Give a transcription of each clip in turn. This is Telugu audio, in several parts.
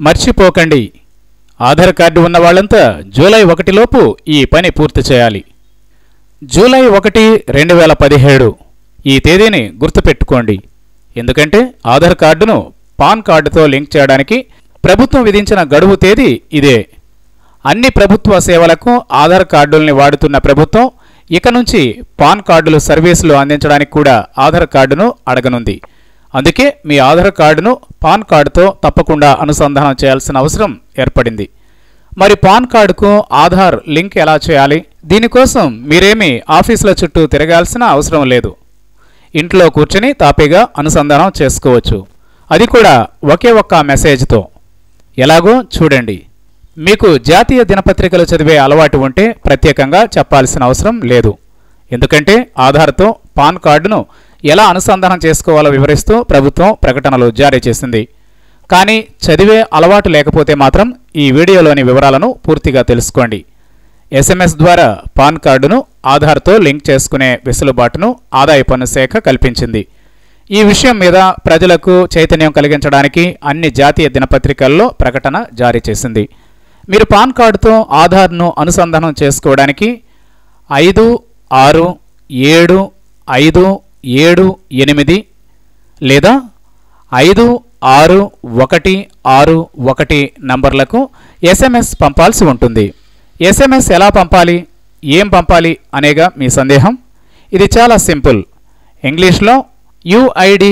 మర్చిపోకండి, ఆధార్ కార్డు ఉన్న వాళ్ళంతా జూలై 1 లోపు ఈ పని పూర్తి చేయాలి. జూలై 1, 2017 ఈ తేదీని గుర్తుపెట్టుకోండి. ఎందుకంటే ఆధార్ కార్డును పాన్ కార్డుతో లింక్ చేయడానికి ప్రభుత్వం విధించిన గడువు తేదీ ఇదే. అన్ని ప్రభుత్వ సేవలకు ఆధార్ కార్డుల్ని వాడుతున్న ప్రభుత్వం ఇక నుంచి పాన్ కార్డులు సర్వీసులు అందించడానికి కూడా ఆధార్ కార్డును అడగనుంది. అందుకే మీ ఆధార్ కార్డును పాన్ కార్డుతో తప్పకుండా అనుసంధానం చేయాల్సిన అవసరం ఏర్పడింది. మరి పాన్ కార్డుకు ఆధార్ లింక్ ఎలా చేయాలి? దీనికోసం మీరేమీ ఆఫీసుల చుట్టూ తిరగాల్సిన అవసరం లేదు. ఇంట్లో కూర్చొని తాపీగా అనుసంధానం చేసుకోవచ్చు. అది కూడా ఒకే ఒక్క మెసేజ్తో. ఎలాగో చూడండి. మీకు జాతీయ దినపత్రికలు చదివే అలవాటు ఉంటే ప్రత్యేకంగా చెప్పాల్సిన అవసరం లేదు. ఎందుకంటే ఆధార్తో పాన్ కార్డును ఎలా అనుసంధానం చేసుకోవాలో వివరిస్తూ ప్రభుత్వం ప్రకటనలు జారీ చేసింది. కానీ చదివే అలవాటు లేకపోతే మాత్రం ఈ వీడియోలోని వివరాలను పూర్తిగా తెలుసుకోండి. SMS ద్వారా పాన్ కార్డును ఆధార్తో లింక్ చేసుకునే వెసులుబాటును ఆదాయ పన్ను శాఖ కల్పించింది. ఈ విషయం మీద ప్రజలకు చైతన్యం కలిగించడానికి అన్ని జాతీయ దినపత్రికల్లో ప్రకటన జారీ చేసింది. మీరు పాన్ కార్డుతో ఆధార్ను అనుసంధానం చేసుకోవడానికి 567578 లేదా 56161 నంబర్లకు SMS పంపాల్సి ఉంటుంది. SMS ఎలా పంపాలి, ఏం పంపాలి అనేగా మీ సందేహం. ఇది చాలా సింపుల్. ఇంగ్లీష్లో UID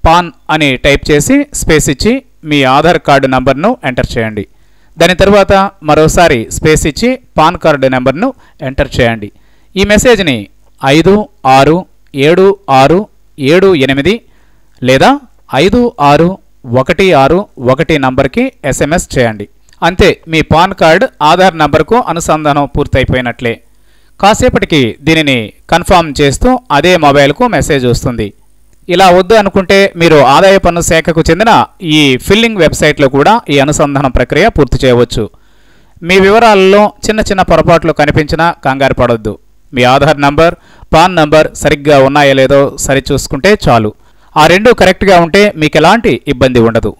పాన్ అని టైప్ చేసి స్పేస్ ఇచ్చి మీ ఆధార్ కార్డు నంబర్ను ఎంటర్ చేయండి. దాని తర్వాత మరోసారి స్పేస్ ఇచ్చి పాన్ కార్డు నెంబర్ను ఎంటర్ చేయండి. ఈ మెసేజ్ని 5676778 లేదా 56161 నంబర్కి SMS చేయండి. అంతే, మీ పాన్ కార్డ్ ఆధార్ నంబర్కు అనుసంధానం పూర్తయిపోయినట్లే. కాసేపటికి దీనిని కన్ఫర్మ్ చేస్తూ అదే మొబైల్కు మెసేజ్ వస్తుంది. ఇలా వద్దు అనుకుంటే మీరు ఆదాయ పన్ను శాఖకు చెందిన ఈ ఫిల్లింగ్ వెబ్సైట్లో కూడా ఈ అనుసంధానం ప్రక్రియ పూర్తి చేయవచ్చు. మీ వివరాలలో చిన్న చిన్న పొరపాట్లు కనిపించినా కంగారు పడొద్దు. మీ ఆధార్ నంబర్, పాన్ నంబర్ సరిగ్గా ఉన్నాయో లేదో సరిచూసుకుంటే చాలు. ఆ రెండు కరెక్ట్గా ఉంటే మీకు ఎలాంటి ఇబ్బంది ఉండదు.